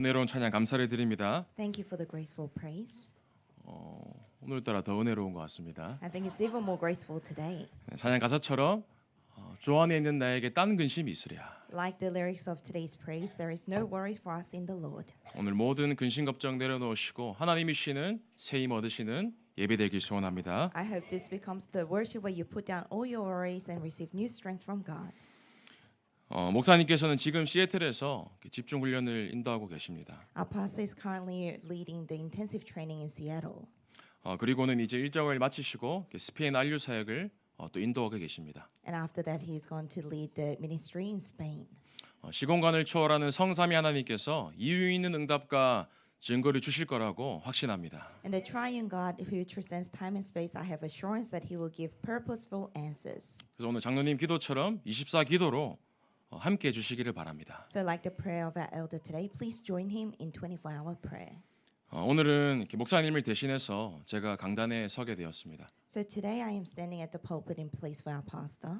은혜로운 찬양 감사를 드립니다. Thank you for the graceful praise. 오늘따라 더 은혜로운 것 같습니다. I think it's even more graceful today. 찬양 가사처럼 주 안에 있는 나에게 딴 근심이 있으랴. Like the lyrics of today's praise, there is no worry for us in the Lord. 오늘 모든 근심 걱정 내려놓으시고 하나님이 쉬는 새 힘 얻으시는 예배되길 소원합니다. I hope this becomes the worship where you put down all your worries and receive new strength from God. 목사님께서는 지금 시애틀에서 집중 훈련을 인도하고 계십니다. Our pastor is currently leading the intensive training in Seattle. 그리고는 이제 일정을 마치시고 스페인 안류 사역을 또 인도하고 계십니다. And after that, he is going to lead the ministry in Spain. 시공간을 초월하는 성삼위 하나님께서 이유 있는 응답과 증거를 주실 거라고 확신합니다. And the triune God who transcends time and space, I have assurance that he will give purposeful answers. 그래서 오늘 장로님 기도처럼 24 기도로 함께 해 주시기를 바랍니다. So like the prayer of our elder today, please join him in 24-hour prayer. 오늘은 목사님을 대신해서 제가 강단에 서게 되었습니다. So today I am standing at the pulpit in place for our pastor.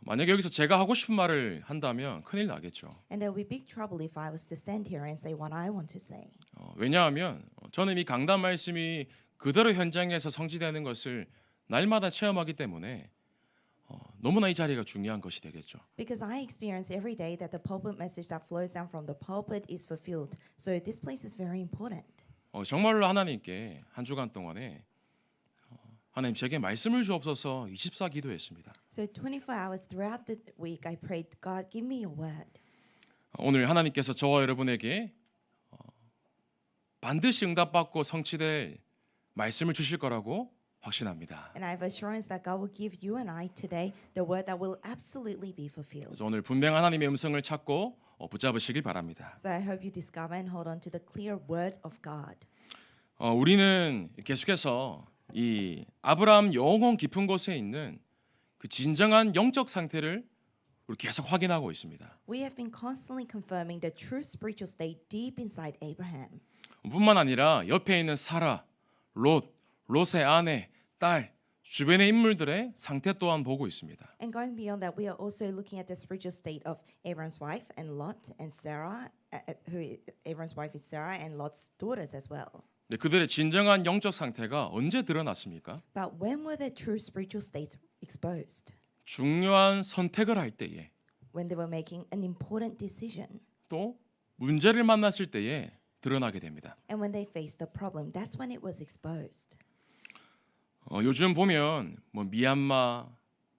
만약에 여기서 제가 하고 싶은 말을 한다면 큰일 나겠죠. And there will be big trouble if I was to stand here and say what I want to say. 왜냐하면 저는 이 강단 말씀이 그대로 현장에서 성취되는 것을 날마다 체험하기 때문에 너무나 이 자리가 중요한 것이 되겠죠. Because I experience every day that the pulpit message that flows down from the pulpit is fulfilled. So this place is very important. 정말로 하나님께 한 주간 동안에 하나님 제게 말씀을 주옵소서 24 기도했습니다. So 24 hours throughout the week I prayed, God, give me your word. 오늘 하나님께서 저와 여러분에게 반드시 응답받고 성취될 말씀을 주실 거라고 확신합니다. And I have assurance that God will give you and I today the word that will absolutely be fulfilled. 그래서 오늘 분명한 하나님의 음성을 찾고 붙잡으시길 바랍니다. So I hope you discover and hold on to the clear word of God. 우리는 계속해서 이 아브라함 영혼 깊은 곳에 있는 그 진정한 영적 상태를 우리 계속 확인하고 있습니다. We have been constantly confirming the true spiritual state deep inside Abraham. 뿐만 아니라 옆에 있는 사라, 롯의 아내, 딸, 주변의 인물들의 상태 또한 보고 있습니다. And going beyond that, we are also looking at the spiritual state of Abraham's wife and Lot and Sarah, Abraham's wife is Sarah and Lot's daughters as well. 근데 그들의 진정한 영적 상태가 언제 드러났습니까? But when were their true spiritual states exposed? 중요한 선택을 할 때에, When they were making an important decision. 또 문제를 만났을 때에 드러나게 됩니다. And when they faced a problem, that's when it was exposed. 요즘 보면 미얀마,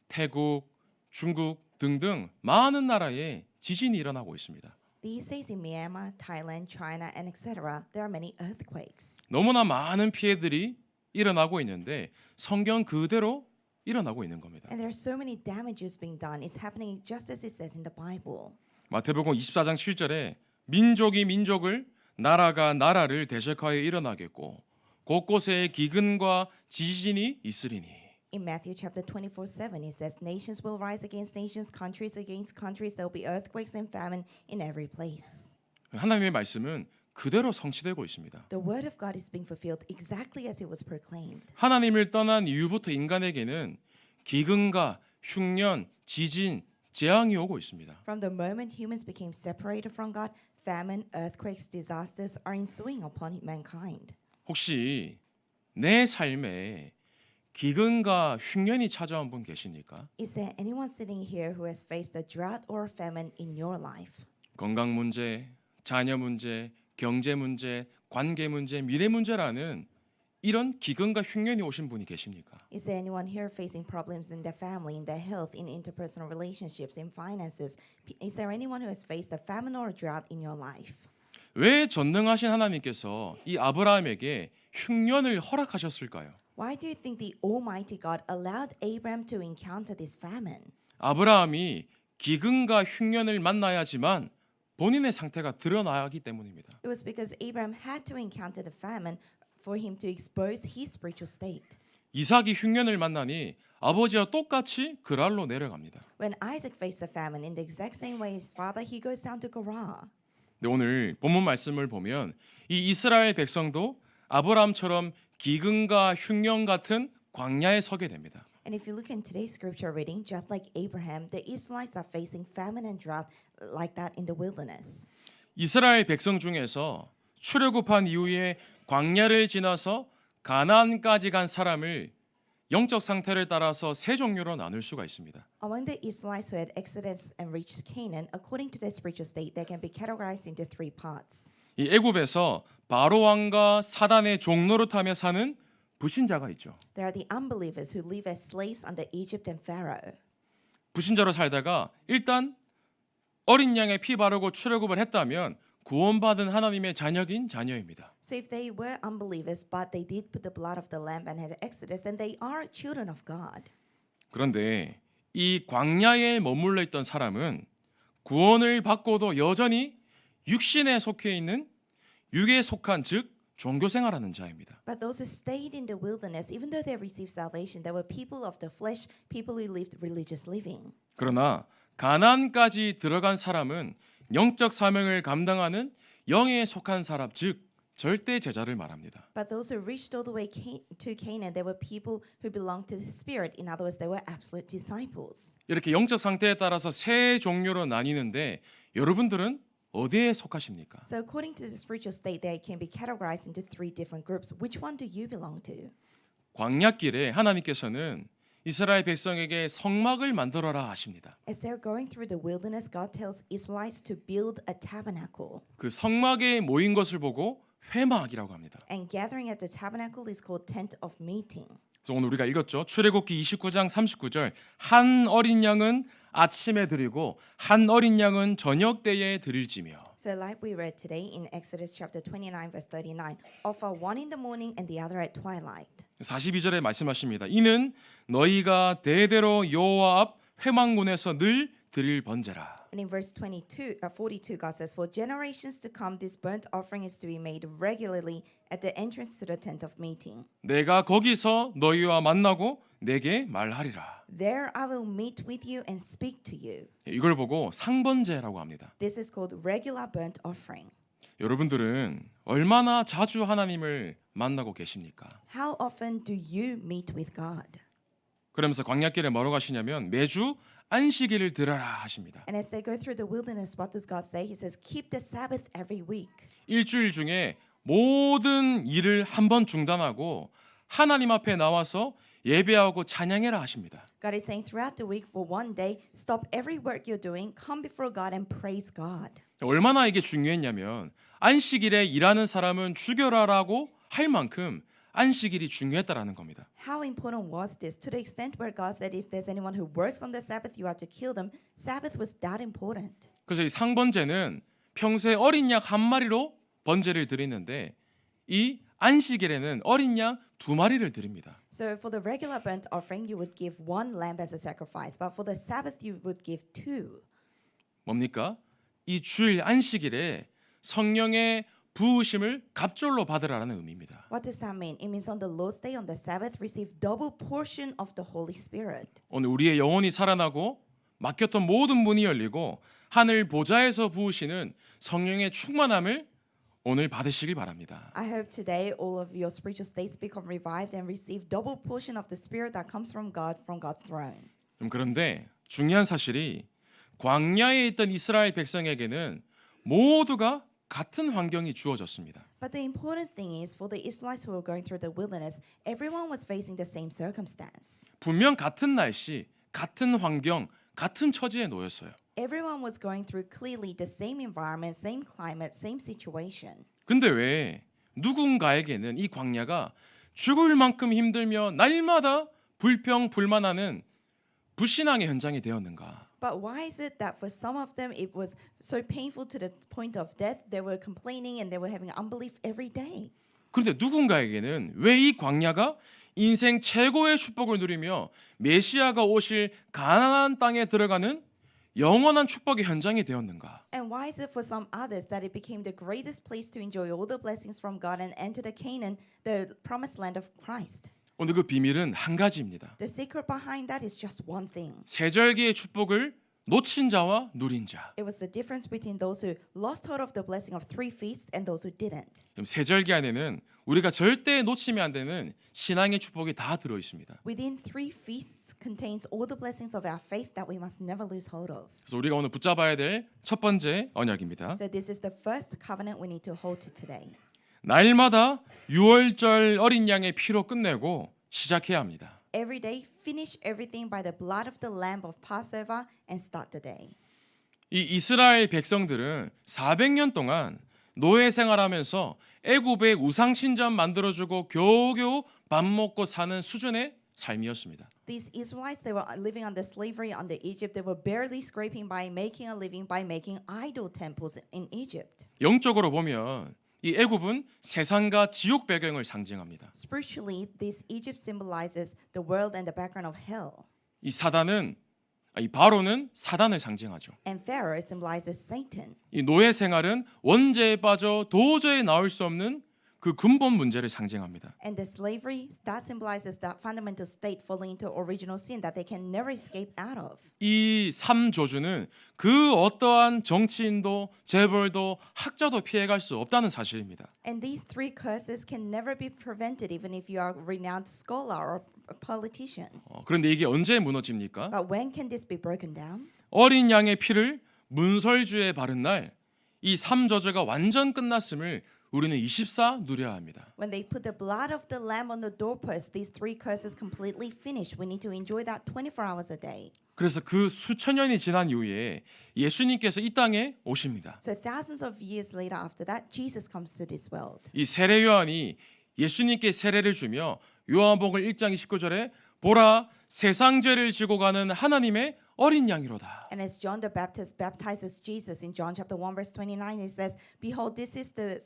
태국, 중국 등등 많은 나라에 지진이 일어나고 있습니다. These days in Myanmar, Thailand, China, and etc., there are many earthquakes. 너무나 많은 피해들이 일어나고 있는데 성경 그대로 일어나고 있는 겁니다. And there are so many damages being done. It's happening just as it says in the Bible. 마태복음 24장 7절에 민족이 민족을 나라가 나라를 대적하여 일어나겠고 곳곳에 기근과 지진이 있으리니. In Matthew chapter 24:7, it says, "Nations will rise against nations, countries against countries. There will be earthquakes and famine in every place." 하나님의 말씀은 그대로 성취되고 있습니다. The word of God is being fulfilled exactly as it was proclaimed. 하나님을 떠난 이후부터 인간에게는 기근과 흉년, 지진, 재앙이 오고 있습니다. From the moment humans became separated from God, famine, earthquakes, disasters are ensuing upon mankind. 혹시 내 삶에 기근과 흉년이 찾아온 분 계십니까? Is there anyone sitting here who has faced a drought or a famine in your life? 건강 문제, 자녀 문제, 경제 문제, 관계 문제, 미래 문제라는 이런 기근과 흉년이 오신 분이 계십니까? Is there anyone here facing problems in their family, in their health, in interpersonal relationships, in finances? Is there anyone who has faced a famine or a drought in your life? 왜 전능하신 하나님께서 이 아브라함에게 흉년을 허락하셨을까요? Why do you think the Almighty God allowed Abraham to encounter this famine? 아브라함이 기근과 흉년을 만나야지만 본인의 상태가 드러나야 하기 때문입니다. It was because Abraham had to encounter the famine for him to expose his spiritual state. 이삭이 흉년을 만나니 아버지와 똑같이 그랄로 내려갑니다. When Isaac faced the famine in the exact same way as his father, he goes down to Gerar. 근데 오늘 본문 말씀을 보면 이 이스라엘 백성도 아브라함처럼 기근과 흉년 같은 광야에 서게 됩니다. And if you look in today's scripture reading, just like Abraham, the Israelites are facing famine and drought like that in the wilderness. 이스라엘 백성 중에서 출애굽한 이후에 광야를 지나서 가나안까지 간 사람을 영적 상태를 따라서 세 종류로 나눌 수가 있습니다. Among the Israelites who had exited and reached Canaan, according to their spiritual state, they can be categorized into three parts. 이 애굽에서 바로 왕과 사단의 종노릇하며 사는 불신자가 있죠. There are the unbelievers who live as slaves under Egypt and Pharaoh. 불신자로 살다가 일단 어린 양의 피 바르고 출애굽을 했다면 구원받은 하나님의 자녀긴 자녀입니다. So if they were unbelievers, but they did put the blood of the lamb and had exodus, then they are children of God. 그런데 이 광야에 머물러 있던 사람은 구원을 받고도 여전히 육신에 속해 있는 육에 속한 즉 종교 생활하는 자입니다. But those who stayed in the wilderness, even though they received salvation, they were people of the flesh, people who lived religious living. 그러나 가나안까지 들어간 사람은 영적 사명을 감당하는 영에 속한 사람 즉 절대 제자를 말합니다. But those who reached all the way to Canaan, they were people who belonged to the Spirit. In other words, they were absolute disciples. 이렇게 영적 상태에 따라서 세 종류로 나뉘는데 여러분들은 어디에 속하십니까? So according to the spiritual state, they can be categorized into three different groups. Which one do you belong to? 광야길에 하나님께서는 이스라엘 백성에게 성막을 만들어라 하십니다. As they're going through the wilderness, God tells Israelites to build a tabernacle. 그 성막에 모인 것을 보고 회막이라고 합니다. And gathering at the tabernacle is called tent of meeting. 그래서 오늘 우리가 읽었죠. 출애굽기 29장 39절 한 어린 양은 아침에 드리고 한 어린 양은 저녁 때에 드릴지며. So like we read today in Exodus chapter 29 verse 39, offer one in the morning and the other at twilight. 42절에 말씀하십니다. 이는 너희가 대대로 여호와 앞 회막문에서 늘 드릴 번제라. And in verse 42, God says, for generations to come, this burnt offering is to be made regularly at the entrance to the tent of meeting. 내가 거기서 너희와 만나고 내게 말하리라. There I will meet with you and speak to you. 이걸 보고 상번제라고 합니다. This is called regular burnt offering. 여러분들은 얼마나 자주 하나님을 만나고 계십니까? How often do you meet with God? 그러면서 광야길에 뭐라고 하시냐면 매주 안식일을 들어라 하십니다. And as they go through the wilderness, what does God say? He says, keep the Sabbath every week. 일주일 중에 모든 일을 한 번 중단하고 하나님 앞에 나와서 예배하고 찬양해라 하십니다. God is saying throughout the week for one day, stop every work you're doing, come before God and praise God. 얼마나 이게 중요했냐면 안식일에 일하는 사람은 죽여라라고 할 만큼 안식일이 중요했다라는 겁니다. How important was this? To the extent where God said if there's anyone who works on the Sabbath, you are to kill them. Sabbath was that important. 그래서 이 상번제는 평소에 어린 양 한 마리로 번제를 드리는데 이 안식일에는 어린 양 두 마리를 드립니다. So for the regular burnt offering, you would give one lamb as a sacrifice, but for the Sabbath, you would give two. 뭡니까? 이 주일 안식일에 성령의 부으심을 갑절로 받으라는 의미입니다. What does that mean? It means on the Lord's day, on the Sabbath, receive double portion of the Holy Spirit. 오늘 우리의 영혼이 살아나고 막혔던 모든 문이 열리고 하늘 보좌에서 부으시는 성령의 충만함을 오늘 받으시길 바랍니다. I hope today all of your spiritual states become revived and receive double portion of the Spirit that comes from God's throne. 그런데 중요한 사실이 광야에 있던 이스라엘 백성에게는 모두가 같은 환경이 주어졌습니다. But the important thing is for the Israelites who were going through the wilderness, everyone was facing the same circumstance. 분명 같은 날씨, 같은 환경, 같은 처지에 놓였어요. Everyone was going through clearly the same environment, same climate, same situation. 근데 왜 누군가에게는 이 광야가 죽을 만큼 힘들며 날마다 불평 불만하는 불신앙의 현장이 되었는가? But why is it that for some of them it was so painful to the point of death, they were complaining and they were having unbelief every day? 그런데 누군가에게는 왜 이 광야가 인생 최고의 축복을 누리며 메시아가 오실 가나안 땅에 들어가는 영원한 축복의 현장이 되었는가? And why is it for some others that it became the greatest place to enjoy all the blessings from God and enter the Canaan, the promised land of Christ? 오늘 그 비밀은 한 가지입니다. The secret behind that is just one thing. 세절기의 축복을 놓친 자와 누린 자. It was the difference between those who lost hold of the blessing of three feasts and those who didn't. 그럼 세절기 안에는 우리가 절대 놓치면 안 되는 신앙의 축복이 다 들어 있습니다. Within 3 feasts contains all the blessings of our faith that we must never lose hold of. 그래서 우리가 오늘 붙잡아야 될 첫 번째 언약입니다. So this is the first covenant we need to hold to today. 날마다 유월절 어린 양의 피로 끝내고 시작해야 합니다. Every day, finish everything by the blood of the lamb of Passover and start the day. 이 이스라엘 백성들은 400년 동안 노예 생활하면서 애굽의 우상 신전 만들어주고 겨우겨우 밥 먹고 사는 수준의 삶이었습니다. These Israelites, they were living under slavery under Egypt. They were barely scraping by, making a living by making idol temples in Egypt. 영적으로 보면 이 애굽은 세상과 지옥 배경을 상징합니다. Spiritually, this Egypt symbolizes the world and the background of hell. 이 바로는 사단을 상징하죠. And Pharaoh symbolizes Satan. 이 노예 생활은 원죄에 빠져 도저히 나올 수 없는 그 근본 문제를 상징합니다. And the slavery, that symbolizes that fundamental state falling into original sin that they can never escape out of. 이 3조주는 그 어떠한 정치인도 재벌도 학자도 피해갈 수 없다는 사실입니다. And these 3 curses can never be prevented even if you are a renowned scholar or a politician. 그런데 이게 언제 무너집니까? But when can this be broken down? 어린 양의 피를 문설주에 바른 날 이 3저주가 완전 끝났음을 우리는 24 누려야 합니다. When they put the blood of the lamb on the doorpost, these 3 curses completely finished. We need to enjoy that 24 hours a day. 그래서 그 수천 년이 지난 이후에 예수님께서 이 땅에 오십니다. So thousands of years later after that, Jesus comes to this world. 이 세례 요한이 예수님께 세례를 주며 요한복음 1장 19절에 보라 세상 죄를 지고 가는 하나님의 어린 양이로다. And as John the Baptist baptizes Jesus in John chapter 1 verse 29, it says, "Behold, this is the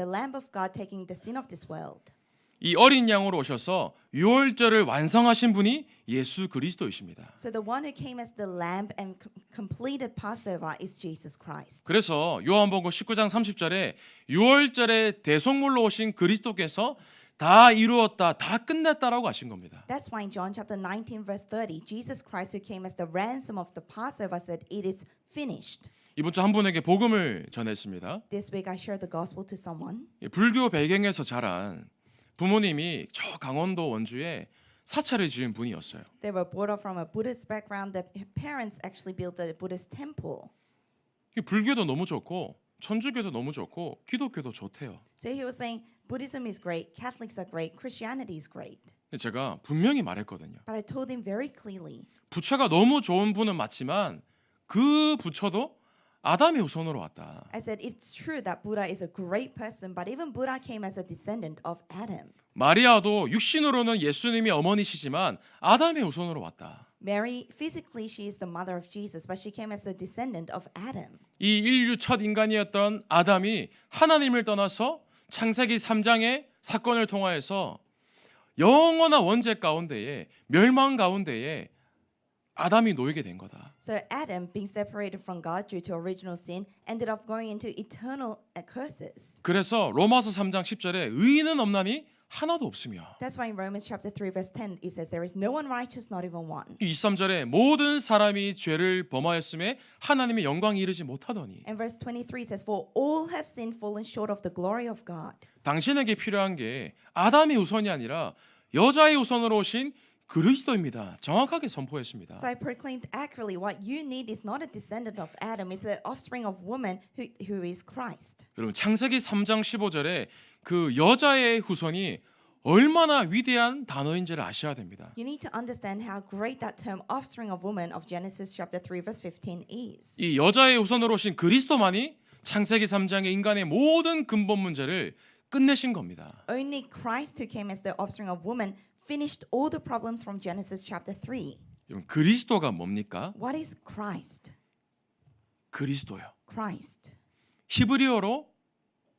Lamb of God taking the sin of this world." 이 어린 양으로 오셔서 유월절을 완성하신 분이 예수 그리스도이십니다. So the one who came as the lamb and completed Passover is Jesus Christ. 그래서 요한복음 19장 30절에 유월절에 대속물로 오신 그리스도께서 다 이루었다, 다 끝냈다라고 하신 겁니다. That's why in John chapter 19 verse 30, Jesus Christ who came as the ransom of the Passover said, "It is finished." 이번 주 한 분에게 복음을 전했습니다. This week I shared the gospel to someone. 불교 배경에서 자란 부모님이 저 강원도 원주에 사찰을 지은 분이었어요. They were brought up from a Buddhist background. Their parents actually built a Buddhist temple. 불교도 너무 좋고 천주교도 너무 좋고 기독교도 좋대요. So he was saying Buddhism is great, Catholics are great, Christianity is great. 근데 제가 분명히 말했거든요. But I told him very clearly, 부처가 너무 좋은 분은 맞지만 그 부처도 아담의 후손으로 왔다. I said it's true that Buddha is a great person, but even Buddha came as a descendant of Adam. 마리아도 육신으로는 예수님이 어머니시지만 아담의 후손으로 왔다. Mary, physically she is the mother of Jesus, but she came as a descendant of Adam. 이 인류 첫 인간이었던 아담이 하나님을 떠나서 창세기 3장의 사건을 통하여서 영원한 원죄 가운데에 멸망 가운데에 아담이 놓이게 된 거다. So Adam, being separated from God due to original sin, ended up going into eternal curses. 그래서 로마서 3장 10절에 의인은 없나니 하나도 없으며 That's why in Romans chapter 3 verse 10 it says there is no one righteous, not even one. 23절에 모든 사람이 죄를 범하였음에 하나님의 영광이 이르지 못하더니 And verse 23 says for all have sinned, fallen short of the glory of God. 당신에게 필요한 게 아담의 후손이 아니라 여자의 후손으로 오신 그리스도입니다. 정확하게 선포했습니다. So I proclaimed accurately what you need is not a descendant of Adam, it's the offspring of woman who is Christ. 여러분 창세기 3장 15절에 그 여자의 후손이 얼마나 위대한 단어인지를 아셔야 됩니다. You need to understand how great that term offspring of woman of Genesis chapter 3 verse 15 is. 이 여자의 후손으로 오신 그리스도만이 창세기 3장의 인간의 모든 근본 문제를 끝내신 겁니다. Only Christ who came as the offspring of woman finished all the problems from Genesis chapter 3. 여러분 그리스도가 뭡니까? What is Christ? 그리스도요. Christ. 히브리어로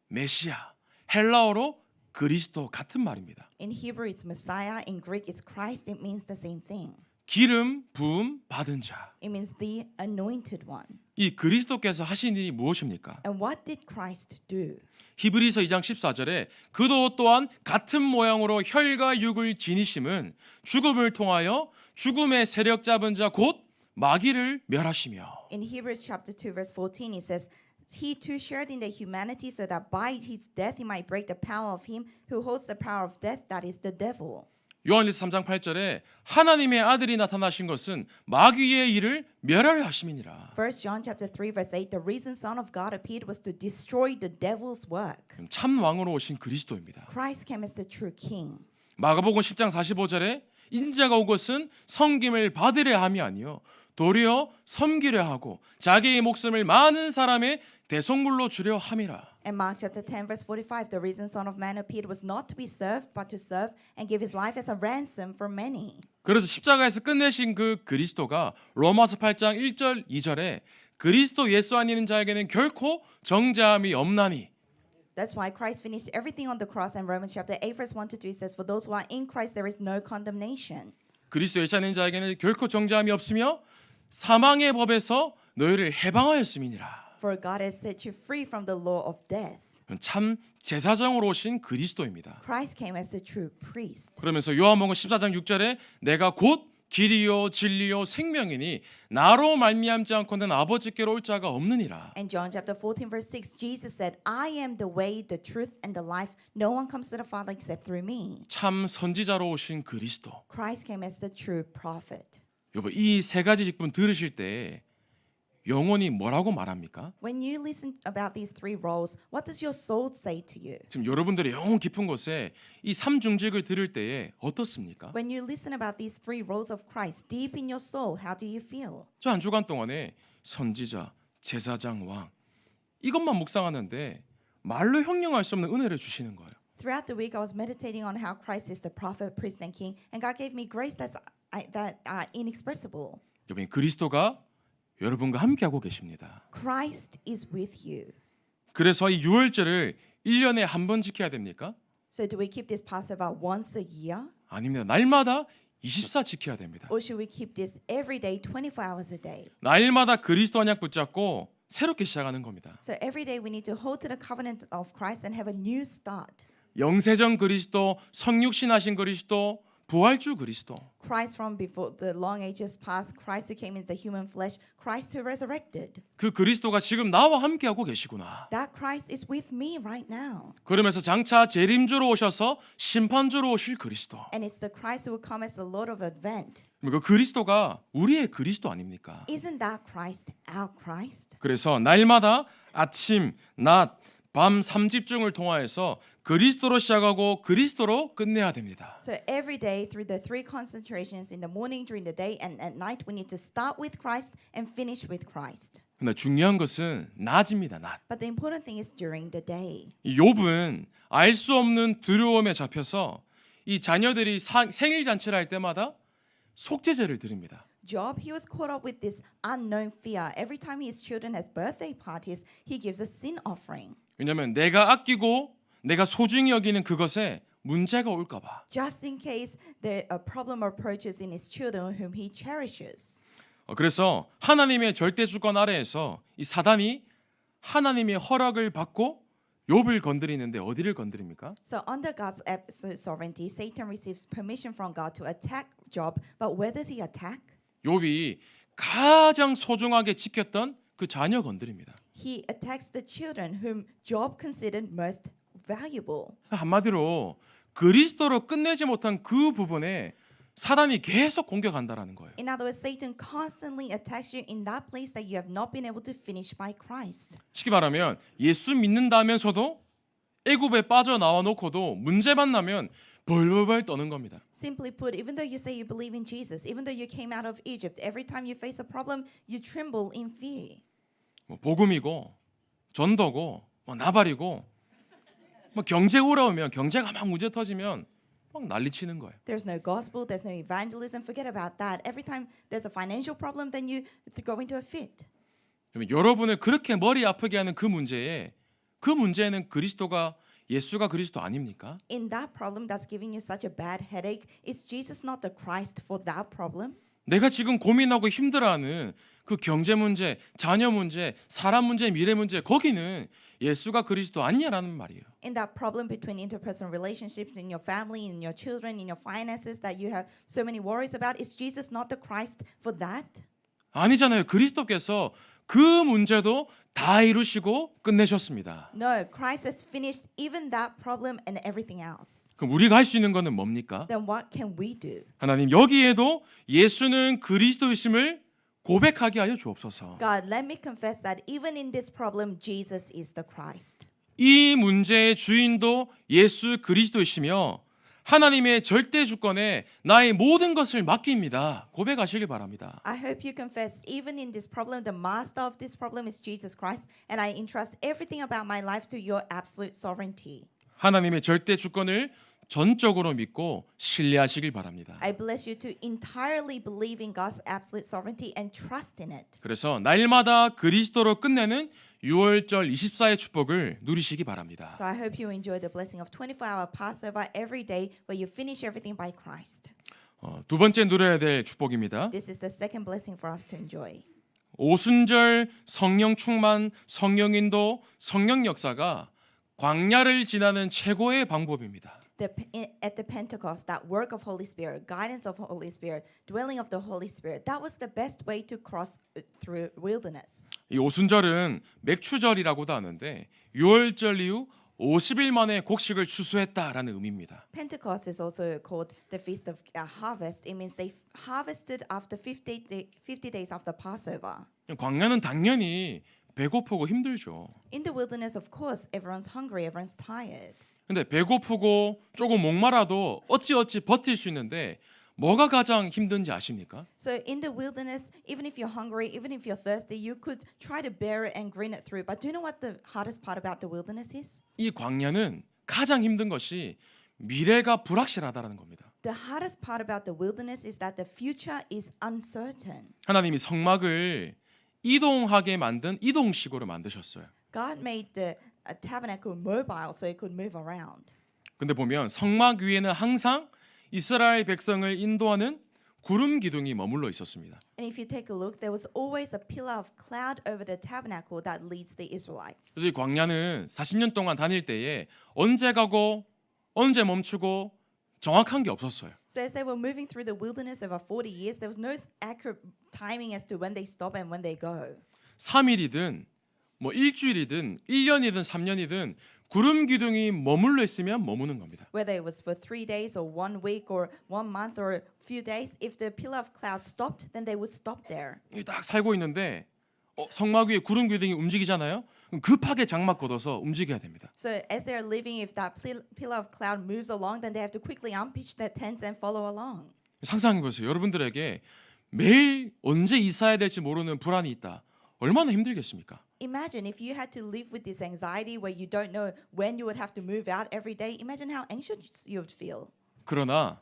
메시아, 헬라어로 그리스도 같은 말입니다. In Hebrew it's Messiah, in Greek it's Christ. It means the same thing. 기름 부음 받은 자. It means the anointed one. 이 그리스도께서 하신 일이 무엇입니까? And what did Christ do? 히브리서 2장 14절에 그도 또한 같은 모양으로 혈과 육을 지니심은 죽음을 통하여 죽음의 세력 잡은 자 곧 마귀를 멸하시며 In Hebrews chapter 2 verse 14 it says He too shared in the humanity so that by his death he might break the power of him who holds the power of death, that is the devil. 요한일서 3장 8절에 하나님의 아들이 나타나신 것은 마귀의 일을 멸하려 하심이니라. 1 John chapter 3 verse 8, the reason Son of God appeared was to destroy the devil's work. 참 왕으로 오신 그리스도입니다. Christ came as the true king. 마가복음 10장 45절에 인자가 온 것은 섬김을 받으려 함이 아니요 도리어 섬기려 하고 자기의 목숨을 많은 사람의 대속물로 주려 함이라. And Mark chapter 10 verse 45, the reason Son of Man appeared was not to be served but to serve and give his life as a ransom for many. 그래서 십자가에서 끝내신 그 그리스도가 로마서 8장 1절 2절에 그리스도 예수 안에 있는 자에게는 결코 정죄함이 없나니. That's why Christ finished everything on the cross. And Romans chapter 8 verse 1 to 2 says, for those who are in Christ there is no condemnation. 그리스도 예수 안에 있는 자에게는 결코 정죄함이 없으며 사망의 법에서 너희를 해방하였음이니라. For God has set you free from the law of death. 참 제사장으로 오신 그리스도입니다. Christ came as the true priest. 그러면서 요한복음 14장 6절에 내가 곧 길이요 진리요 생명이니 나로 말미암지 않고는 아버지께로 올 자가 없느니라. And John chapter 14 verse 6, Jesus said, I am the way, the truth, and the life. No one comes to the Father except through me. 참 선지자로 오신 그리스도. Christ came as the true prophet. 여보, 이 세 가지 직분 들으실 때 영혼이 뭐라고 말합니까? When you listen about these three roles, what does your soul say to you? 지금 여러분들의 영혼 깊은 곳에 이 삼중직을 들을 때에 어떻습니까? When you listen about these three roles of Christ deep in your soul, how do you feel? 저 한 주간 동안에 선지자, 제사장, 왕 이것만 묵상하는데 말로 형용할 수 없는 은혜를 주시는 거예요. Throughout the week, I was meditating on how Christ is the prophet, priest, and king, and God gave me grace that are inexpressible. 여러분, 그리스도가 여러분과 함께하고 계십니다. Christ is with you. 그래서 이 유월절을 1년에 한 번 지켜야 됩니까? So do we keep this Passover once a year? 아닙니다. 날마다 24 지켜야 됩니다. Or should we keep this every day, 24 hours a day? 날마다 그리스도 언약 붙잡고 새롭게 시작하는 겁니다. So every day we need to hold to the covenant of Christ and have a new start. 영세전 그리스도, 성육신하신 그리스도, 부활주 그리스도. Christ from before the long ages past, Christ who came in the human flesh, Christ who resurrected. 그 그리스도가 지금 나와 함께하고 계시구나. That Christ is with me right now. 그러면서 장차 재림주로 오셔서 심판주로 오실 그리스도. And it's the Christ who will come as the Lord of Advent. 그 그리스도가 우리의 그리스도 아닙니까? Isn't that Christ our Christ? 그래서 날마다 아침, 낮, 밤 3집중을 통하여서 그리스도로 시작하고 그리스도로 끝내야 됩니다. So every day through the three concentrations in the morning, during the day, and at night, we need to start with Christ and finish with Christ. 근데 중요한 것은 낮입니다. 낮. But the important thing is during the day. 이 욥은 알 수 없는 두려움에 잡혀서 이 자녀들이 생일 잔치를 할 때마다 속죄제를 드립니다. Job, he was caught up with this unknown fear. Every time his children has birthday parties, he gives a sin offering. 왜냐하면 내가 아끼고 내가 소중히 여기는 그것에 문제가 올까 봐. Just in case a problem approaches in his children whom he cherishes. 그래서 하나님의 절대 주권 아래에서 이 사단이 하나님의 허락을 받고 욥을 건드리는데 어디를 건드립니까? So under God's absolute sovereignty, Satan receives permission from God to attack Job. But where does he attack? 욥이 가장 소중하게 지켰던 그 자녀 건드립니다. He attacks the children whom Job considered most valuable. 한마디로 그리스도로 끝내지 못한 그 부분에 사단이 계속 공격한다라는 거예요. In other words, Satan constantly attacks you in that place that you have not been able to finish by Christ. 쉽게 말하면 예수 믿는다면서도 애굽에 빠져나와 놓고도 문제 만나면 벌벌벌 떠는 겁니다. Simply put, even though you say you believe in Jesus, even though you came out of Egypt, every time you face a problem, you tremble in fear. 복음이고 전도고 나발이고 경제 어려우면 경제가 막 문제 터지면 막 난리치는 거예요. There's no gospel, there's no evangelism. Forget about that. Every time there's a financial problem, then you go into a fit. 여러분을 그렇게 머리 아프게 하는 그 문제에는 그리스도가 예수가 그리스도 아닙니까? In that problem that's giving you such a bad headache, is Jesus not the Christ for that problem? 내가 지금 고민하고 힘들어하는 그 경제 문제, 자녀 문제, 사람 문제, 미래 문제 거기는 예수가 그리스도 아니냐라는 말이에요. In that problem between interpersonal relationships in your family, in your children, in your finances that you have so many worries about, is Jesus not the Christ for that? 아니잖아요. 그리스도께서 그 문제도 다 이루시고 끝내셨습니다. No, Christ has finished even that problem and everything else. 그럼 우리가 할 수 있는 것은 뭡니까? Then what can we do? 하나님 여기에도 예수는 그리스도이심을 고백하게 하여 주옵소서. God, let me confess that even in this problem, Jesus is the Christ. 이 문제의 주인도 예수 그리스도이시며 하나님의 절대 주권에 나의 모든 것을 맡깁니다. 고백하시길 바랍니다. I hope you confess even in this problem, the master of this problem is Jesus Christ, and I entrust everything about my life to your absolute sovereignty. 하나님의 절대 주권을 전적으로 믿고 신뢰하시길 바랍니다. I bless you to entirely believe in God's absolute sovereignty and trust in it. 그래서 날마다 그리스도로 끝내는 6월절 24의 축복을 누리시기 바랍니다. So I hope you enjoy the blessing of 24-hour Passover every day where you finish everything by Christ. 두 번째 누려야 될 축복입니다. This is the second blessing for us to enjoy. 오순절 성령 충만, 성령 인도, 성령 역사가 광야를 지나는 최고의 방법입니다. At the Pentecost, that work of Holy Spirit, guidance of Holy Spirit, dwelling of the Holy Spirit, that was the best way to cross through wilderness. 이 오순절은 맥추절이라고도 하는데 6월절 이후 50일 만에 곡식을 추수했다라는 의미입니다. Pentecost is also called the Feast of Harvest. It means they harvested after 50 days after Passover. 광야는 당연히 배고프고 힘들죠. In the wilderness, of course, everyone's hungry, everyone's tired. 근데 배고프고 조금 목마라도 어찌어찌 버틸 수 있는데 뭐가 가장 힘든지 아십니까? So in the wilderness, even if you're hungry, even if you're thirsty, you could try to bear it and grin it through. But do you know what the hardest part about the wilderness is? 이 광야는 가장 힘든 것이 미래가 불확실하다라는 겁니다. The hardest part about the wilderness is that the future is uncertain. 하나님이 성막을 이동하게 만든 이동식으로 만드셨어요. God made the tabernacle mobile so it could move around. 근데 보면 성막 위에는 항상 이스라엘 백성을 인도하는 구름 기둥이 머물러 있었습니다. And if you take a look, there was always a pillar of cloud over the tabernacle that leads the Israelites. 그래서 이 광야는 40년 동안 다닐 때에 언제 가고 언제 멈추고 정확한 게 없었어요. So as they were moving through the wilderness over 40 years, there was no accurate timing as to when they stop and when they go. 3일이든 뭐 일주일이든 1년이든 3년이든 구름 기둥이 머물러 있으면 머무는 겁니다. Whether it was for 3 days or 1 week or 1 month or a few days, if the pillar of cloud stopped, then they would stop there. 딱 살고 있는데 성막 위에 구름 기둥이 움직이잖아요. 그럼 급하게 장막 걷어서 움직여야 됩니다. So as they're living, if that pillar of cloud moves along, then they have to quickly unpitch their tents and follow along. 상상해 보세요. 여러분들에게 매일 언제 이사해야 될지 모르는 불안이 있다. 얼마나 힘들겠습니까? Imagine if you had to live with this anxiety where you don't know when you would have to move out every day. Imagine how anxious you would feel. 그러나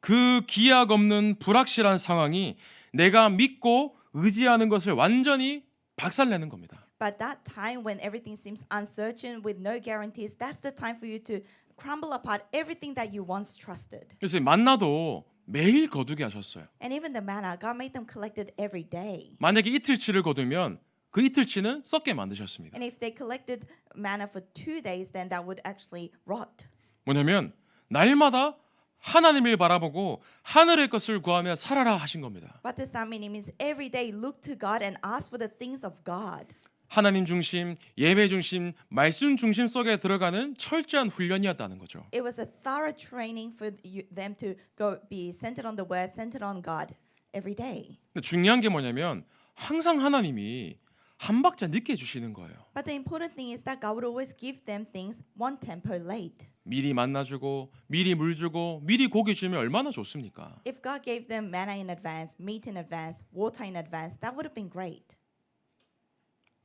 그 기약 없는 불확실한 상황이 내가 믿고 의지하는 것을 완전히 박살내는 겁니다. But that time when everything seems uncertain with no guarantees, that's the time for you to crumble apart everything that you once trusted. 그래서 만나도 매일 거두게 하셨어요. And even the manna, God made them collected every day. 만약에 이틀치를 거두면 그 이틀치는 썩게 만드셨습니다. And if they collected manna for 2 days, then that would actually rot. 뭐냐면 날마다 하나님을 바라보고 하늘의 것을 구하며 살아라 하신 겁니다. What does that mean? It means every day look to God and ask for the things of God. 하나님 중심, 예배 중심, 말씀 중심 속에 들어가는 철저한 훈련이었다는 거죠. It was a thorough training for them to go be centered on the word, centered on God every day. 근데 중요한 게 뭐냐면 항상 하나님이 한 박자 늦게 주시는 거예요. But the important thing is that God would always give them things one tempo late. 미리 만나주고 미리 물 주고 미리 고기 주면 얼마나 좋습니까? If God gave them manna in advance, meat in advance, water in advance, that would have been great.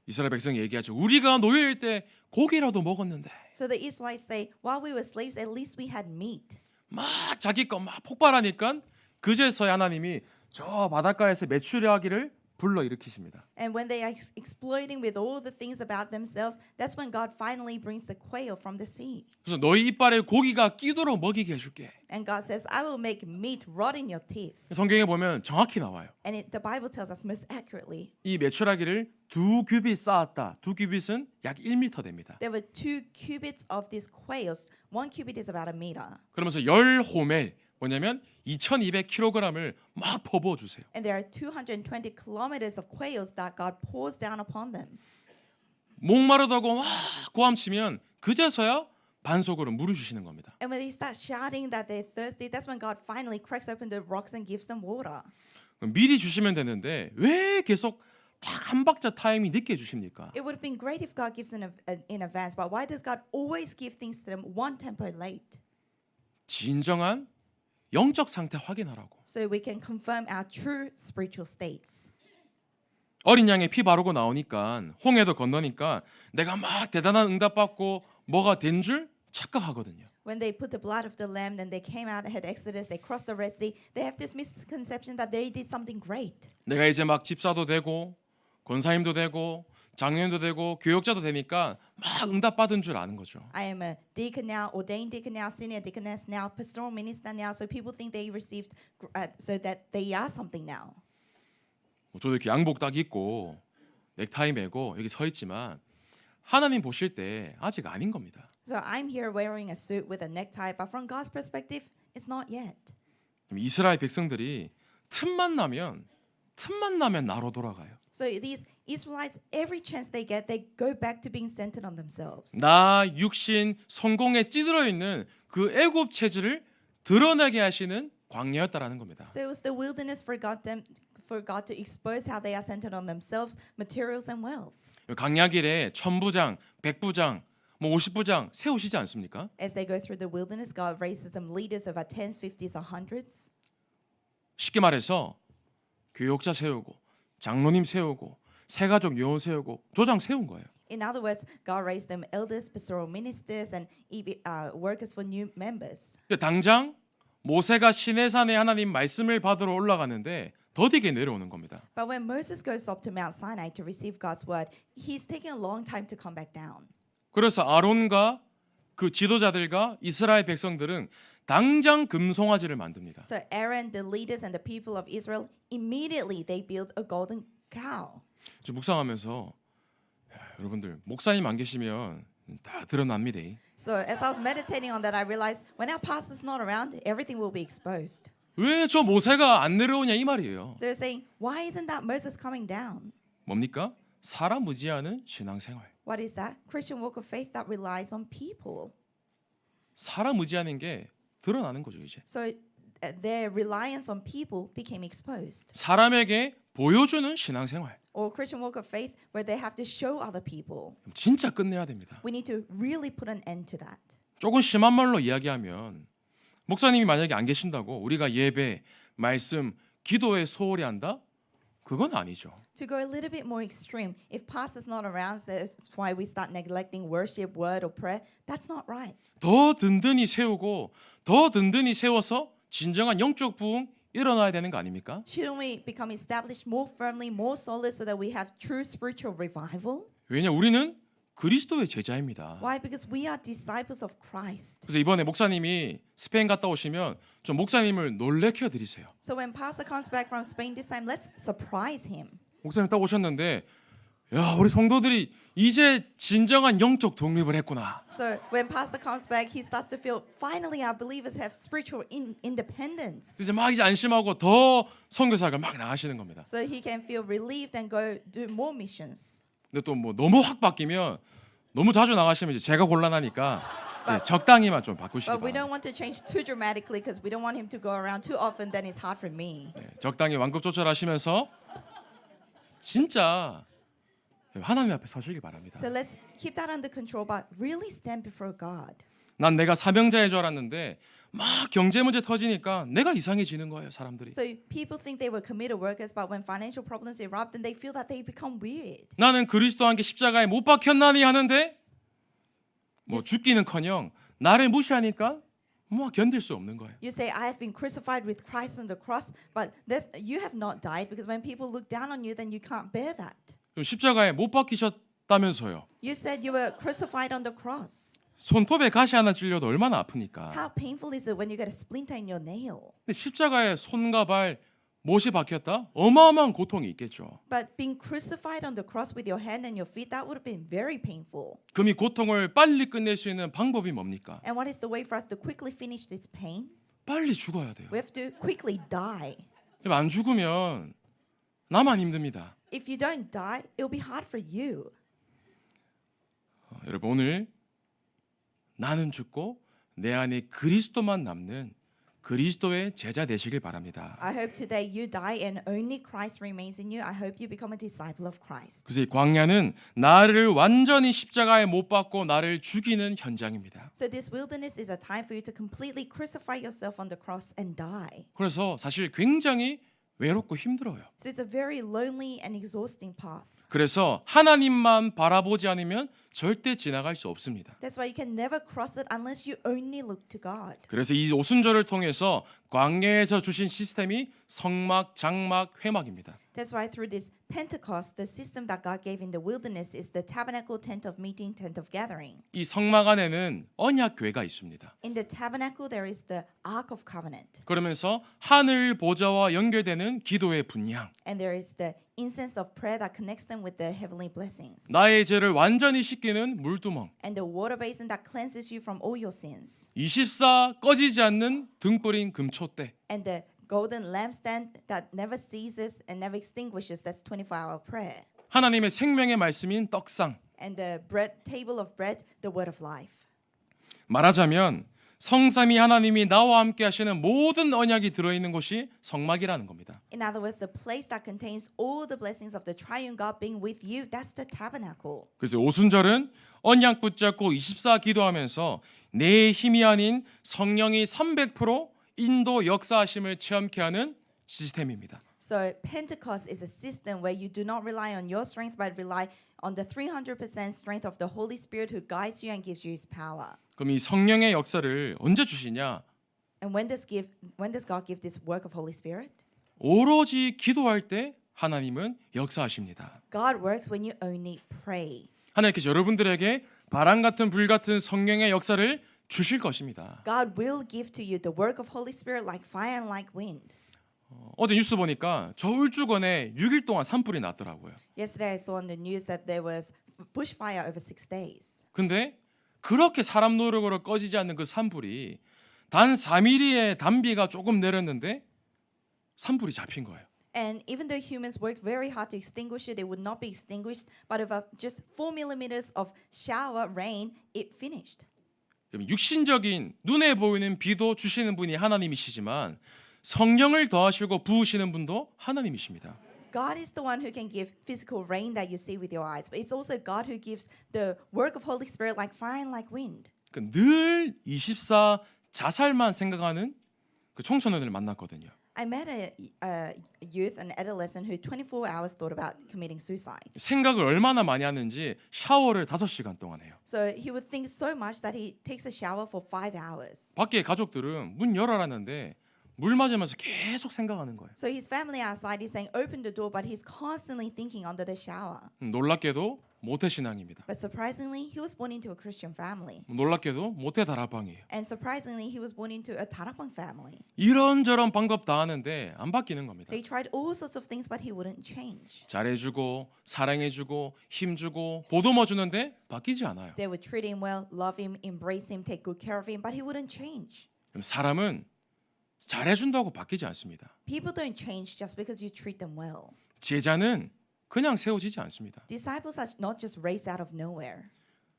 이스라엘 백성이 얘기하죠. 우리가 노예일 때 고기라도 먹었는데 So the Israelites say, while we were slaves, at least we had meat. 막 자기 거 막 폭발하니까 그제서야 하나님이 저 바닷가에서 메추려하기를 불러 일으키십니다. And when they are exploiting with all the things about themselves, that's when God finally brings the quail from the sea. 그래서 너희 이빨에 고기가 끼도록 먹이게 해줄게. And God says, I will make meat rot in your teeth. 성경에 보면 정확히 나와요. And the Bible tells us most accurately. 이 메추라기를 2규빗 쌓았다. 2규빗은 약 1m 됩니다. There were 2 cubits of these quails. 1 cubit is about a meter. 그러면서 10호멜 뭐냐면 2200kg을 막 퍼부어 주세요. And there are 220 kilometers of quails that God pours down upon them. 목마르다고 막 고함치면 그제서야 반석으로 물을 주시는 겁니다. And when they start shouting that they're thirsty, that's when God finally cracks open the rocks and gives them water. 미리 주시면 되는데 왜 계속 딱 한 박자 타임이 늦게 주십니까? It would have been great if God gives in advance, but why does God always give things to them one tempo late? 진정한 영적 상태 확인하라고. So we can confirm our true spiritual states. 어린 양의 피 바르고 나오니까 홍해도 건너니까 내가 막 대단한 응답 받고 뭐가 된 줄 착각하거든요. When they put the blood of the lamb, then they came out, had Exodus, they crossed the Red Sea. They have this misconception that they did something great. 내가 이제 막 집사도 되고 권사님도 되고 장로님도 되고 교역자도 되니까 막 응답 받은 줄 아는 거죠. I am a deacon now, ordained deacon now, senior deaconess now, pastoral minister now. So people think they received, so that they are something now. 저도 이렇게 양복 딱 입고 넥타이 매고 여기 서 있지만 하나님 보실 때 아직 아닌 겁니다. So I'm here wearing a suit with a necktie, but from God's perspective, it's not yet. 이스라엘 백성들이 틈만 나면 나로 돌아가요. So these Israelites, every chance they get, they go back to being centered on themselves. 나 육신 성공에 찌들어 있는 그 애굽 체질을 드러내게 하시는 광야였다라는 겁니다. So it was the wilderness for God to expose how they are centered on themselves, materials and wealth. 광야길에 천부장, 백부장, 뭐 50부장 세우시지 않습니까? As they go through the wilderness, God raises them leaders over tens, fifties, or hundreds. 쉽게 말해서 교역자 세우고 장로님 세우고 새가족 요원 세우고 조장 세운 거예요. In other words, God raised them elders, pastoral ministers, and workers for new members. 근데 당장 모세가 시내산에 하나님 말씀을 받으러 올라가는데 더디게 내려오는 겁니다. But when Moses goes up to Mount Sinai to receive God's word, he's taking a long time to come back down. 그래서 아론과 그 지도자들과 이스라엘 백성들은 당장 금송아지를 만듭니다. So Aaron, the leaders and the people of Israel, immediately they build a golden cow. 저 묵상하면서 여러분들 목사님 안 계시면 다 드러납니다. So as I was meditating on that, I realized when our pastor's not around, everything will be exposed. 왜 저 모세가 안 내려오냐 이 말이에요. They're saying, why isn't that Moses coming down? 뭡니까? 사람 의지하는 신앙생활. What is that? Christian walk of faith that relies on people. 사람 의지하는 게 드러나는 거죠 이제. So their reliance on people became exposed. 사람에게 보여주는 신앙생활. Or Christian walk of faith where they have to show other people. 진짜 끝내야 됩니다. We need to really put an end to that. 조금 심한 말로 이야기하면 목사님이 만약에 안 계신다고 우리가 예배, 말씀, 기도에 소홀히 한다? 그건 아니죠. To go a little bit more extreme, if pastor's not around, that's why we start neglecting worship, word, or prayer. That's not right. 더 든든히 세우고 더 든든히 세워서 진정한 영적 부흥 일어나야 되는 거 아닙니까? Shouldn't we become established more firmly, more solid, so that we have true spiritual revival? 왜냐 우리는 그리스도의 제자입니다. Why? Because we are disciples of Christ. 그래서 이번에 목사님이 스페인 갔다 오시면 좀 목사님을 놀래켜 드리세요. So when pastor comes back from Spain this time, let's surprise him. 목사님 딱 오셨는데 야 우리 성도들이 이제 진정한 영적 독립을 했구나. So when pastor comes back, he starts to feel finally our believers have spiritual independence. 이제 막 이제 안심하고 더 선교사가 막 나가시는 겁니다. So he can feel relieved and go do more missions. 근데 또 뭐 너무 확 바뀌면 너무 자주 나가시면 이제 제가 곤란하니까 이제 적당히만 좀 바꾸시기 But we 바랍니다. don't want to change too dramatically because we don't want him to go around too often. Then it's hard for me. 네, 적당히 완급 조절하시면서 진짜 하나님 앞에 서시기 바랍니다. So let's keep that under control, but really stand before God. 난 내가 사명자인 줄 알았는데 막 경제 문제 터지니까 내가 이상해지는 거예요, 사람들이. So people think they were committed workers, but when financial problems erupt, then they feel that they become weird. 나는 그리스도와 함께 십자가에 못 박혔나니 하는데 뭐 죽기는커녕 나를 무시하니까 뭐 견딜 수 없는 거예요. You say, I have been crucified with Christ on the cross, but you have not died, because when people look down on you, then you can't bear that. 그럼 십자가에 못 박히셨다면서요. You said you were crucified on the cross. 손톱에 가시 하나 찔려도 얼마나 아프니까. How painful is it when you get a splinter in your nail? 근데 십자가에 손과 발 못이 박혔다? 어마어마한 고통이 있겠죠. But being crucified on the cross with your hand and your feet, that would have been very painful. 그럼 이 고통을 빨리 끝낼 수 있는 방법이 뭡니까? And what is the way for us to quickly finish this pain? 빨리 죽어야 돼요. We have to quickly die. 안 죽으면 나만 힘듭니다. If you don't die, it'll be hard for you. 여러분 오늘 나는 죽고 내 안에 그리스도만 남는 그리스도의 제자 되시길 바랍니다. I hope today you die and only Christ remains in you. I hope you become a disciple of Christ. 그래서 이 광야는 나를 완전히 십자가에 못 박고 나를 죽이는 현장입니다. So this wilderness is a time for you to completely crucify yourself on the cross and die. 그래서 사실 굉장히 외롭고 힘들어요. So it's a very lonely and exhausting path. 그래서 하나님만 바라보지 않으면 절대 지나갈 수 없습니다. That's why you can never cross it unless you only look to God. 그래서 이 오순절을 통해서 광야에서 주신 시스템이 성막, 장막, 회막입니다. That's why through this Pentecost, the system that God gave in the wilderness is the tabernacle, tent of meeting, tent of gathering. 이 성막 안에는 언약궤가 있습니다. In the tabernacle, there is the Ark of Covenant. 그러면서 하늘 보좌와 연결되는 기도의 분향, And there is the incense of prayer that connects them with the heavenly blessings. 나의 죄를 완전히 씻기는 물두멍, And the water basin that cleanses you from all your sins. 24 꺼지지 않는 등불인 금촛대, And the golden lampstand that never ceases and never extinguishes. That's 24-hour prayer. 하나님의 생명의 말씀인 떡상. And the bread table of bread, the word of life. 말하자면 성삼위 하나님이 나와 함께 하시는 모든 언약이 들어있는 곳이 성막이라는 겁니다. In other words, the place that contains all the blessings of the triune God being with you, that's the tabernacle. 그래서 오순절은 언약 붙잡고 24 기도하면서 내 힘이 아닌 성령이 300% 인도 역사하심을 체험케 하는 시스템입니다. So Pentecost is a system where you do not rely on your strength, but rely on the 300% strength of the Holy Spirit who guides you and gives you His power. 그럼 이 성령의 역사를 언제 주시냐? And when does God give this work of Holy Spirit? 오로지 기도할 때 하나님은 역사하십니다. God works when you only pray. 하나님께서 여러분들에게 바람 같은 불 같은 성령의 역사를 주실 것입니다. God will give to you the work of Holy Spirit like fire and like wind. 어제 뉴스 보니까 저울주건에 6일 동안 산불이 났더라고요. Yesterday I saw on the news that there was bushfire over 6 days. 근데 그렇게 사람 노력으로 꺼지지 않는 그 산불이 단 4mm의 단비가 조금 내렸는데 산불이 잡힌 거예요. And even though humans worked very hard to extinguish it, it would not be extinguished. But over just 4 millimeters of shower rain, it finished. 육신적인 눈에 보이는 비도 주시는 분이 하나님이시지만 성령을 더하시고 부으시는 분도 하나님이십니다. God is the one who can give physical rain that you see with your eyes, but it's also God who gives the work of Holy Spirit like fire and like wind. 늘 24 자살만 생각하는 그 청소년을 만났거든요. I met a youth, an adolescent who 24 hours thought about committing suicide. 생각을 얼마나 많이 하는지 샤워를 5시간 동안 해요. So he would think so much that he takes a shower for 5 hours. 밖에 가족들은 문 열어라는데 물 맞으면서 계속 생각하는 거예요. So his family outside is saying open the door, but he's constantly thinking under the shower. 놀랍게도 모태신앙입니다. But surprisingly, he was born into a Christian family. 놀랍게도 모태다락방이에요. And surprisingly, he was born into a Tarapang family. 이런저런 방법 다 하는데 안 바뀌는 겁니다. They tried all sorts of things, but he wouldn't change. 잘해주고 사랑해주고 힘주고 보듬어 주는데 바뀌지 않아요. They would treat him well, love him, embrace him, take good care of him, but he wouldn't change. 그럼 사람은 잘해준다고 바뀌지 않습니다. People don't change just because you treat them well. 제자는 그냥 세워지지 않습니다. Disciples are not just raised out of nowhere.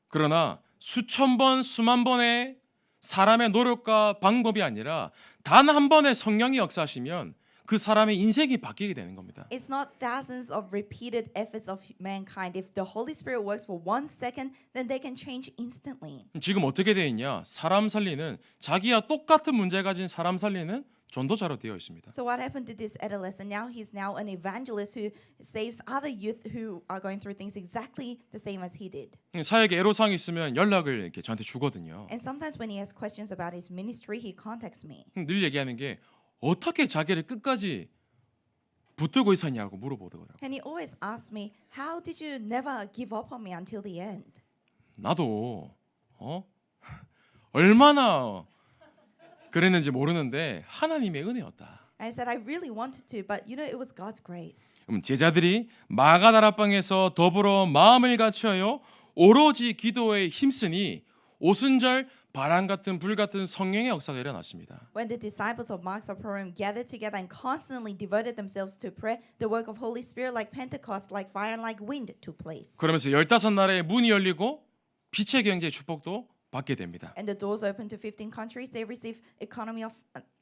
그러나 수천 번, 수만 번의 사람의 노력과 방법이 아니라 단 한 번의 성령이 역사하시면 그 사람의 인생이 바뀌게 되는 겁니다. It's not thousands of repeated efforts of mankind. If the Holy Spirit works for 1 second, then they can change instantly. 지금 어떻게 되어 있냐? 사람 살리는 자기와 똑같은 문제 가진 사람 살리는 전도자로 되어 있습니다. So what happened to this adolescent? Now he's now an evangelist who saves other youth who are going through things exactly the same as he did. 사역에 애로사항이 있으면 연락을 이렇게 저한테 주거든요. And sometimes when he has questions about his ministry, he contacts me. 늘 얘기하는 게 어떻게 자기를 끝까지 붙들고 있었냐고 물어보더라고요. And he always asks me, how did you never give up on me until the end? 나도 얼마나 그랬는지 모르는데 하나님의 은혜였다. I said, I really wanted to, but you know, it was God's grace. 그럼 제자들이 마가다락방에서 더불어 마음을 같이하여 오로지 기도에 힘쓰니 오순절 바람 같은 불 같은 성령의 역사가 일어났습니다. When the disciples of Mark of Purim gathered together and constantly devoted themselves to prayer, the work of Holy Spirit like Pentecost, like fire and like wind took place. 그러면서 15나라의 문이 열리고 빛의 경제의 축복도 받게 됩니다. And the doors opened to 15 countries. They received economy of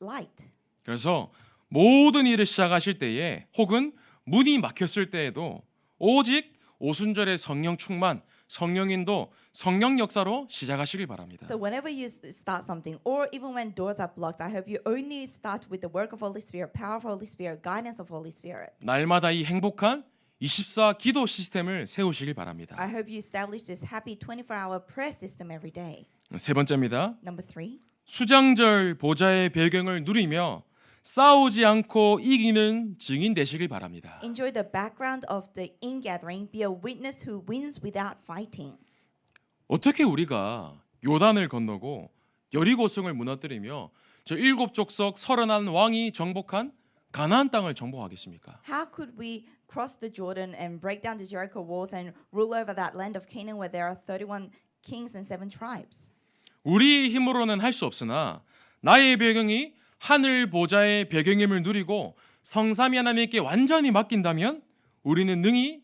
light. 그래서 모든 일을 시작하실 때에 혹은 문이 막혔을 때에도 오직 오순절의 성령 충만, 성령인도, 성령 역사로 시작하시길 바랍니다. So whenever you start something, or even when doors are blocked, I hope you only start with the work of Holy Spirit, power of Holy Spirit, guidance of Holy Spirit. 날마다 이 행복한 24 기도 시스템을 세우시길 바랍니다. I hope you establish this happy 24-hour prayer system every day. 세 번째입니다. Number 3. 수장절 보좌의 배경을 누리며 싸우지 않고 이기는 증인 되시길 바랍니다. Enjoy the background of the ingathering. Be a witness who wins without fighting. 어떻게 우리가 요단을 건너고 여리고성을 무너뜨리며 저 7족속 31 왕이 정복한 가나안 땅을 정복하겠습니까? How could we cross the Jordan and break down the Jericho walls and rule over that land of Canaan where there are 31 kings and 7 tribes? 우리 힘으로는 할 수 없으나 나의 배경이 하늘 보좌의 배경임을 누리고 성삼위 하나님께 완전히 맡긴다면 우리는 능히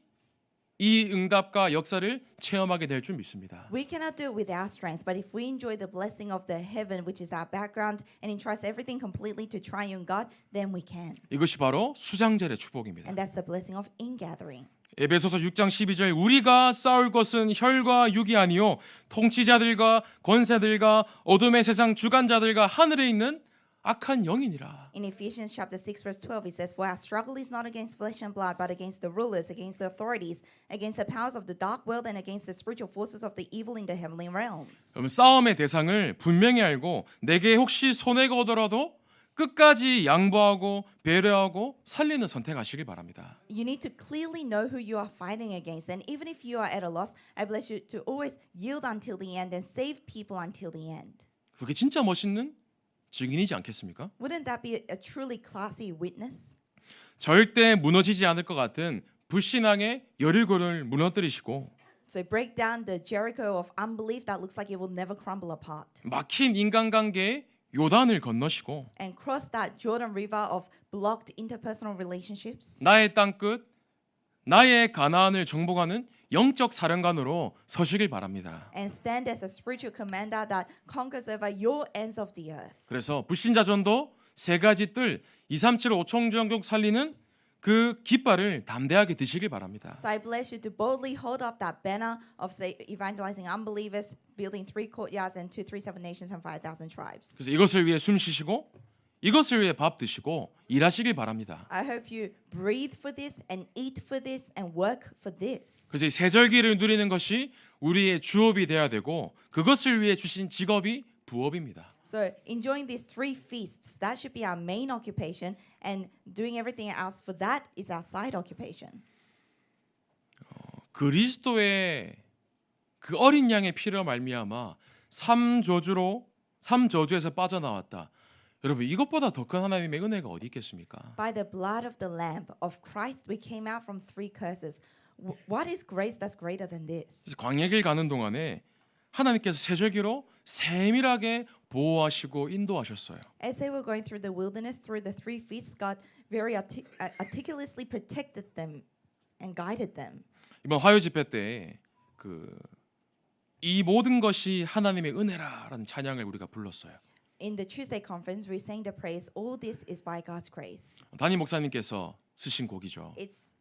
이 응답과 역사를 체험하게 될 줄 믿습니다. We cannot do it with our strength, but if we enjoy the blessing of the heaven, which is our background, and entrust everything completely to triune God, then we can. 이것이 바로 수장절의 축복입니다. And that's the blessing of ingathering. 에베소서 6장 12절 우리가 싸울 것은 혈과 육이 아니요 통치자들과 권세들과 어둠의 세상 주관자들과 하늘에 있는 악한 영이니라. In Ephesians chapter 6 verse 12 it says, "For our struggle is not against flesh and blood, but against the rulers, against the authorities, against the powers of the dark world, and against the spiritual forces of the evil in the heavenly realms." 그럼 싸움의 대상을 분명히 알고 내게 혹시 손해가 오더라도 끝까지 양보하고 배려하고 살리는 선택하시길 바랍니다. You need to clearly know who you are fighting against, and even if you are at a loss, I bless you to always yield until the end and save people until the end. 그게 진짜 멋있는 증인이지 않겠습니까? Wouldn't that be a truly classy witness? 절대 무너지지 않을 것 같은 불신앙의 여리고를 무너뜨리시고 So break down the Jericho of unbelief that looks like it will never crumble apart, 막힌 인간관계의 요단을 건너시고 and cross that Jordan River of blocked interpersonal relationships, 나의 땅끝, 나의 가나안을 정복하는 영적 사령관으로 서시길 바랍니다. and stand as a spiritual commander that conquers over your ends of the earth. 그래서 불신자전도 세 가지 뜰 237 5총 정독 살리는 그 깃발을 담대하게 드시길 바랍니다. So I bless you to boldly hold up that banner of say, evangelizing unbelievers, building 3 courtyards and 237 nations and 5,000 tribes. 그래서 이것을 위해 숨 쉬시고 이것을 위해 밥 드시고 일하시길 바랍니다. I hope you breathe for this and eat for this and work for this. 그래서 이 세절기를 누리는 것이 우리의 주업이 돼야 되고 그것을 위해 주신 직업이 부업입니다. So enjoying these 3 feasts, that should be our main occupation, and doing everything else for that is our side occupation. 그리스도의 그 어린 양의 피로 말미암아 삼저주에서 빠져나왔다. 여러분 이것보다 더 큰 하나님의 은혜가 어디 있겠습니까? By the blood of the Lamb of Christ, we came out from 3 curses. What is grace that's greater than this? 그래서 광야길 가는 동안에 하나님께서 세절기로 세밀하게 보호하시고 인도하셨어요. As they were going through the wilderness, through the 3 feasts, God very articulately protected them and guided them. 이번 화요 집회 때 이 모든 것이 하나님의 은혜라라는 찬양을 우리가 불렀어요. In the Tuesday conference, we sang the praise, "All this is by God's grace." 담임 목사님께서 쓰신 곡이죠.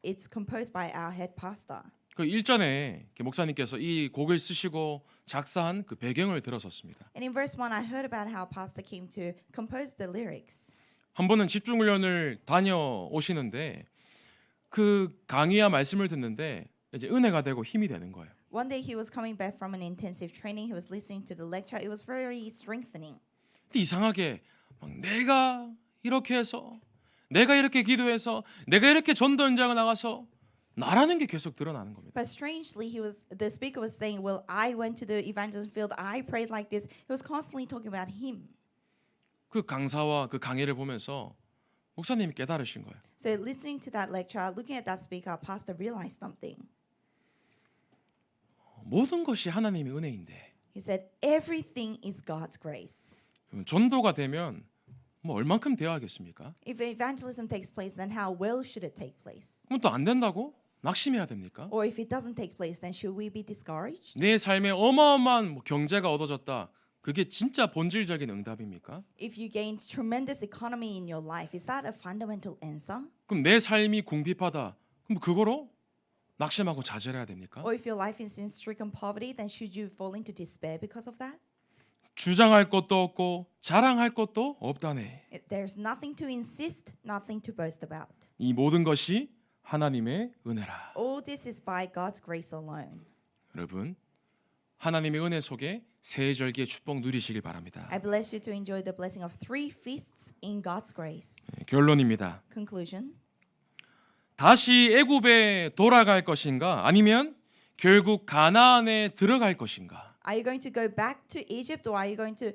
It's composed by our head pastor. 그 일전에 목사님께서 이 곡을 쓰시고 작사한 그 배경을 들었었습니다. And in verse 1, I heard about how pastor came to compose the lyrics. 한 번은 집중 훈련을 다녀오시는데 그 강의와 말씀을 듣는데 이제 은혜가 되고 힘이 되는 거예요. One day he was coming back from an intensive training. He was listening to the lecture. It was very strengthening. 근데 이상하게 막 내가 이렇게 해서 내가 이렇게 기도해서 내가 이렇게 전도 현장에 나가서 나라는 게 계속 드러나는 겁니다. But strangely, the speaker was saying, "Well, I went to the evangelism field. I prayed like this." He was constantly talking about him. 그 강사와 그 강의를 보면서 목사님이 깨달으신 거예요. So listening to that lecture, looking at that speaker, pastor realized something. 모든 것이 하나님의 은혜인데 He said, everything is God's grace. 전도가 되면 뭐 얼만큼 되어야 하겠습니까? If evangelism takes place, then how well should it take place? 그럼 또 안 된다고 낙심해야 됩니까? Or if it doesn't take place, then should we be discouraged? 내 삶에 어마어마한 뭐 경제가 얻어졌다. 그게 진짜 본질적인 응답입니까? If you gained tremendous economy in your life, is that a fundamental answer? 그럼 내 삶이 궁핍하다. 그럼 그거로 낙심하고 좌절해야 됩니까? Or if your life is in stricken poverty, then should you fall into despair because of that? 주장할 것도 없고 자랑할 것도 없다네. There's nothing to insist, nothing to boast about. 이 모든 것이 하나님의 은혜라. All this is by God's grace alone. 여러분, 하나님의 은혜 속에 새 절기의 축복 누리시길 바랍니다. I bless you to enjoy the blessing of 3 feasts in God's grace. 결론입니다. Conclusion. 다시 애굽에 돌아갈 것인가 아니면 결국 가나안에 들어갈 것인가? Are you going to go back to Egypt or are you going to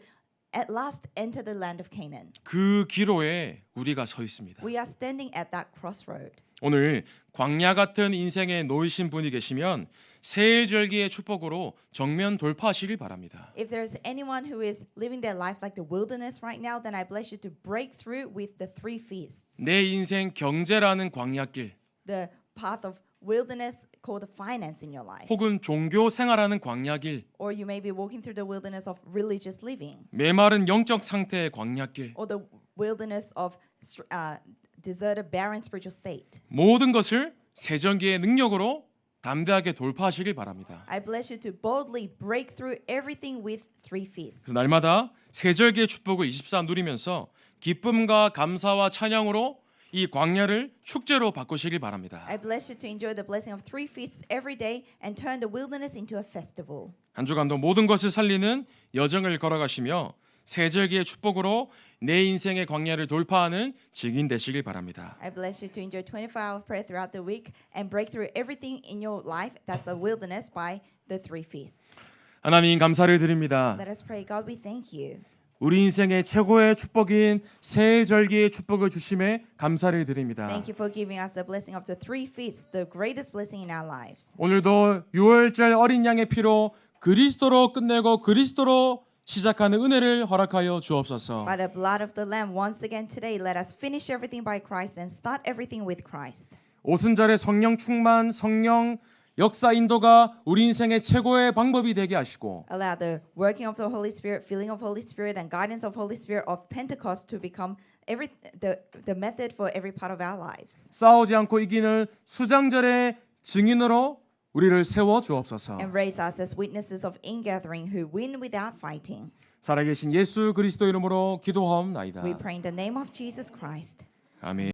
at last enter the land of Canaan? 그 기로에 우리가 서 있습니다. We are standing at that crossroad. 오늘 광야 같은 인생에 놓이신 분이 계시면 새 절기의 축복으로 정면 돌파하시길 바랍니다. If there's anyone who is living their life like the wilderness right now, then I bless you to break through with the 3 feasts. 내 인생 경제라는 광야길 The path of wilderness called the finance in your life. 혹은 종교 생활하는 광야길, Or you may be walking through the wilderness of religious living. 메마른 영적 상태의 광야길, Or the wilderness of deserted, barren spiritual state. 모든 것을 새 절기의 능력으로 담대하게 돌파하시길 바랍니다. I bless you to boldly break through everything with 3 feasts. 그 날마다 새 절기의 축복을 24 누리면서 기쁨과 감사와 찬양으로 이 광야를 축제로 바꾸시길 바랍니다. I bless you to enjoy the blessing of 3 feasts every day and turn the wilderness into a festival. 한 주간도 모든 것을 살리는 여정을 걸어가시며 새 절기의 축복으로 내 인생의 광야를 돌파하는 증인 되시길 바랍니다. I bless you to enjoy 24-hour prayer throughout the week and break through everything in your life that's a wilderness by the 3 feasts. 하나님 감사를 드립니다. Let us pray. God, we thank you. 우리 인생의 최고의 축복인 새 절기의 축복을 주심에 감사를 드립니다. Thank you for giving us the blessing of the 3 feasts, the greatest blessing in our lives. 오늘도 6월절 어린 양의 피로 그리스도로 끝내고 그리스도로 시작하는 은혜를 허락하여 주옵소서. By the blood of the Lamb, once again today, let us finish everything by Christ and start everything with Christ. 오순절의 성령 충만, 성령 역사 인도가 우리 인생의 최고의 방법이 되게 하시고 Allow the working of the Holy Spirit, filling of Holy Spirit, and guidance of Holy Spirit of Pentecost to become the method for every part of our lives. 싸우지 않고 이기는 수장절의 증인으로 우리를 세워 주옵소서. And raise us as witnesses of ingathering who win without fighting. 살아계신 예수 그리스도 이름으로 기도하옵나이다. We pray in the name of Jesus Christ. 아멘.